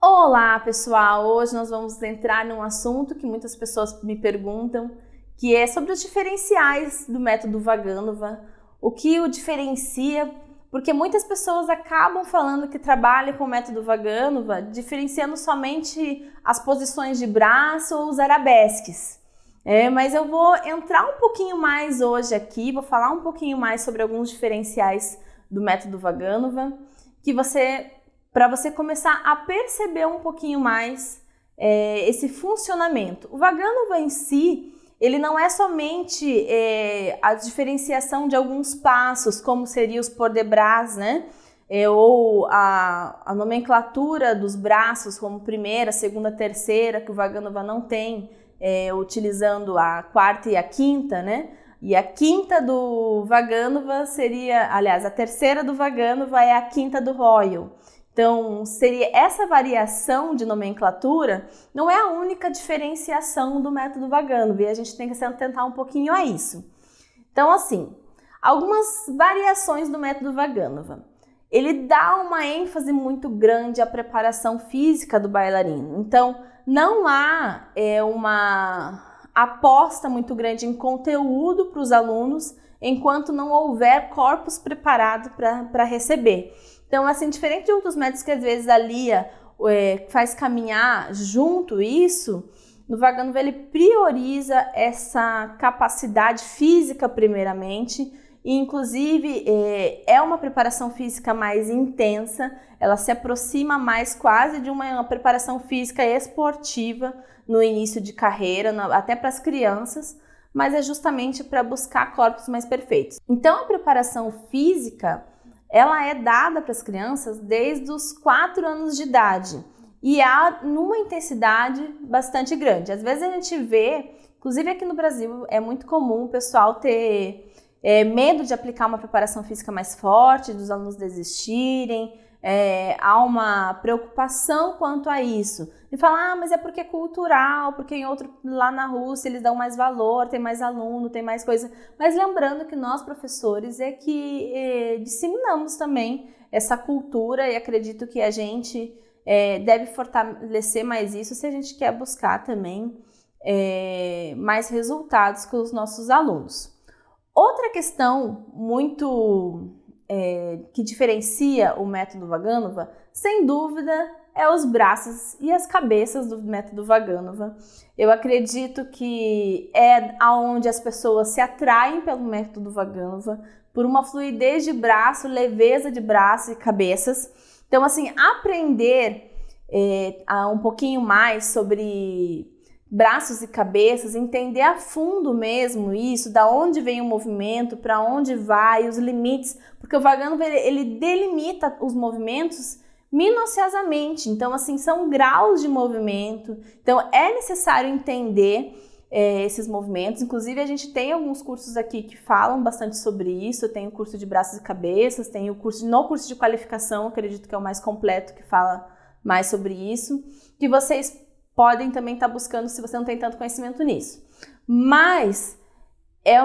Olá, pessoal! Hoje nós vamos entrar num assunto que muitas pessoas me perguntam, que é sobre os diferenciais do método Vaganova, o que o diferencia, porque muitas pessoas acabam falando que trabalham com o método Vaganova, diferenciando somente as posições de braço ou os arabesques. Mas eu vou entrar um pouquinho mais hoje aqui, vou falar um pouquinho mais sobre alguns diferenciais do método Vaganova, para você começar a perceber um pouquinho mais esse funcionamento. O Vaganova em si, ele não é somente a diferenciação de alguns passos, como seria os port de bras, né? Ou a nomenclatura dos braços, como primeira, segunda, terceira, que o Vaganova não tem, utilizando a quarta e a quinta, né? E a quinta do Vaganova seria, aliás, a terceira do Vaganova é a quinta do Royal. Então, seria essa variação de nomenclatura não é a única diferenciação do método Vaganova, e a gente tem que se atentar um pouquinho a isso. Então, assim, algumas variações do método Vaganova. Ele dá uma ênfase muito grande à preparação física do bailarino. Então, não há uma aposta muito grande em conteúdo para os alunos, enquanto não houver corpos preparados para receber. Então, assim, diferente de outros métodos que às vezes alia, faz caminhar junto isso, no Vaganova ele prioriza essa capacidade física primeiramente, e inclusive é uma preparação física mais intensa, ela se aproxima mais quase de uma preparação física esportiva no início de carreira, até para as crianças, mas é justamente para buscar corpos mais perfeitos. Então, a preparação física, ela é dada para as crianças desde os 4 anos de idade e há numa intensidade bastante grande. Às vezes a gente vê, inclusive aqui no Brasil, é muito comum o pessoal ter medo de aplicar uma preparação física mais forte, dos alunos desistirem, há uma preocupação quanto a isso. E fala, mas é porque é cultural, porque lá na Rússia eles dão mais valor, tem mais aluno, tem mais coisa. Mas lembrando que nós, professores, é que disseminamos também essa cultura e acredito que a gente deve fortalecer mais isso se a gente quer buscar também mais resultados com os nossos alunos. Outra questão muito que diferencia o método Vaganova, sem dúvida, é os braços e as cabeças do método Vaganova. Eu acredito que é aonde as pessoas se atraem pelo método Vaganova, por uma fluidez de braço, leveza de braço e cabeças. Então, assim, aprender um pouquinho mais sobre braços e cabeças, entender a fundo mesmo isso, da onde vem o movimento, para onde vai, os limites, porque o Vaganova ele delimita os movimentos minuciosamente, então assim, são graus de movimento, então é necessário entender esses movimentos. Inclusive a gente tem alguns cursos aqui que falam bastante sobre isso. Eu tenho o curso de braços e cabeças, tenho o curso de qualificação, acredito que é o mais completo, que fala mais sobre isso, que vocês podem também estar buscando se você não tem tanto conhecimento nisso. Mas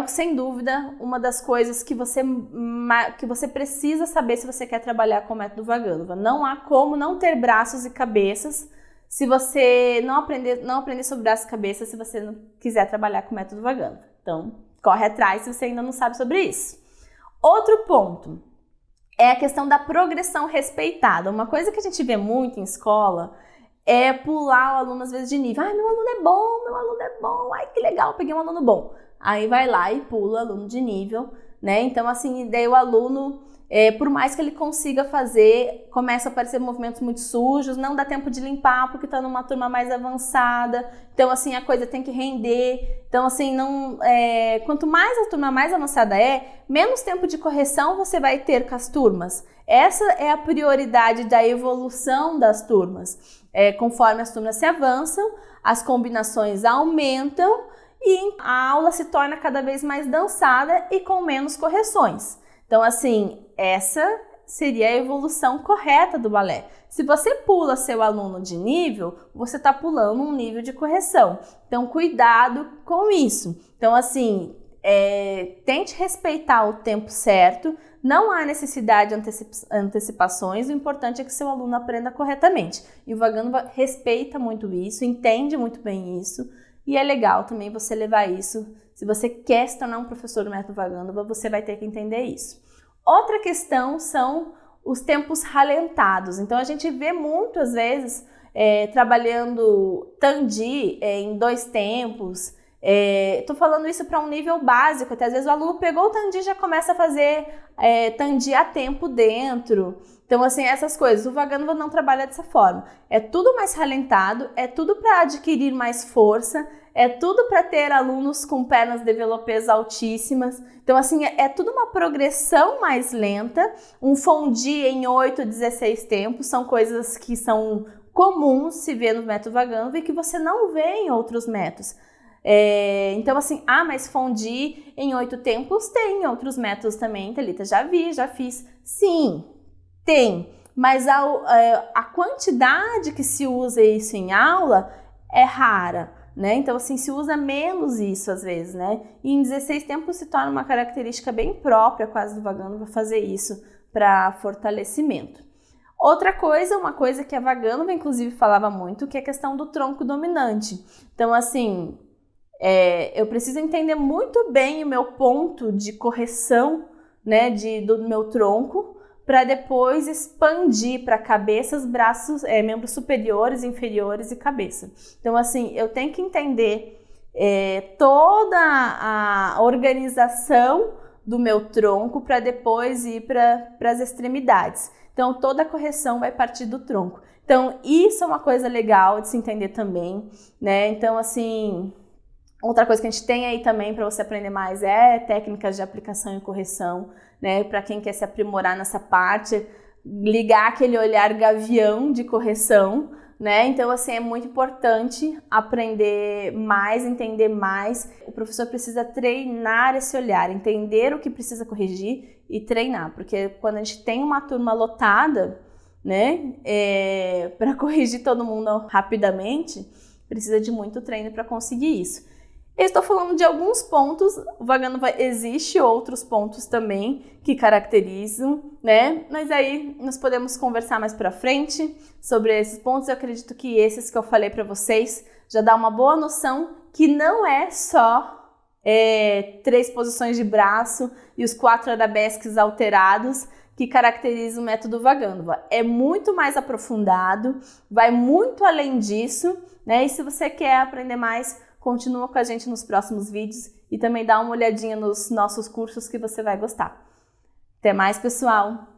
sem dúvida, uma das coisas que você precisa saber se você quer trabalhar com o método Vaganova. Não há como não ter braços e cabeças se você não aprender sobre braços e cabeças, se você não quiser trabalhar com o método Vaganova. Então, corre atrás se você ainda não sabe sobre isso. Outro ponto é a questão da progressão respeitada. Uma coisa que a gente vê muito em escola é pular o aluno às vezes de nível. Ai, meu aluno é bom, ai que legal, peguei um aluno bom. Aí vai lá e pula o aluno de nível, né? Então assim, daí o aluno, por mais que ele consiga fazer, começa a aparecer movimentos muito sujos, não dá tempo de limpar porque tá numa turma mais avançada. Então assim, a coisa tem que render. Então assim, quanto mais a turma mais avançada menos tempo de correção você vai ter com as turmas. Essa é a prioridade da evolução das turmas. Conforme as turmas se avançam, as combinações aumentam e a aula se torna cada vez mais dançada e com menos correções. Então, assim, essa seria a evolução correta do balé. Se você pula seu aluno de nível, você está pulando um nível de correção. Então, cuidado com isso. Então, assim, tente respeitar o tempo certo, não há necessidade de antecipações, o importante é que seu aluno aprenda corretamente. E o Vaganuva respeita muito isso, entende muito bem isso, e é legal também você levar isso. Se você quer se tornar um professor do método Vaganuva, você vai ter que entender isso. Outra questão são os tempos ralentados. Então a gente vê muito, às vezes, trabalhando Tandi em 2 tempos. Tô falando isso para um nível básico, até às vezes o aluno pegou o Tandi e já começa a fazer Tandi a tempo dentro. Então, assim, essas coisas, o Vaganuva não trabalha dessa forma. É tudo mais ralentado, é tudo para adquirir mais força, é tudo para ter alunos com pernas développées altíssimas. Então, assim, é tudo uma progressão mais lenta. Um Fondi em 8, 16 tempos são coisas que são comuns se ver no método Vaganuva e que você não vê em outros métodos. Então, assim, mas Fondi em 8 tempos tem outros métodos também, Thalita, já vi, já fiz. Sim, tem, mas a quantidade que se usa isso em aula é rara, né? Então, assim, se usa menos isso às vezes, né? E em 16 tempos se torna uma característica bem própria quase do Vaganuva fazer isso para fortalecimento. Outra coisa, uma coisa que a Vaganuva inclusive falava muito, que é a questão do tronco dominante. Então, assim, eu preciso entender muito bem o meu ponto de correção, né, do meu tronco, para depois expandir para cabeças, braços, membros superiores, inferiores e cabeça. Então, assim, eu tenho que entender toda a organização do meu tronco para depois ir para as extremidades. Então, toda a correção vai partir do tronco. Então, isso é uma coisa legal de se entender também, né? Então, assim, outra coisa que a gente tem aí também para você aprender mais é técnicas de aplicação e correção, né? Para quem quer se aprimorar nessa parte, ligar aquele olhar gavião de correção, né? Então, assim, é muito importante aprender mais, entender mais. O professor precisa treinar esse olhar, entender o que precisa corrigir e treinar, porque quando a gente tem uma turma lotada, né, para corrigir todo mundo rapidamente, precisa de muito treino para conseguir isso. Eu estou falando de alguns pontos, o Vaganuva existe outros pontos também que caracterizam, né? Mas aí nós podemos conversar mais para frente sobre esses pontos. Eu acredito que esses que eu falei para vocês já dá uma boa noção que não é só 3 posições de braço e os 4 arabesques alterados que caracterizam o método Vaganuva. É muito mais aprofundado, vai muito além disso, né? E se você quer aprender mais, continua com a gente nos próximos vídeos e também dá uma olhadinha nos nossos cursos que você vai gostar. Até mais, pessoal!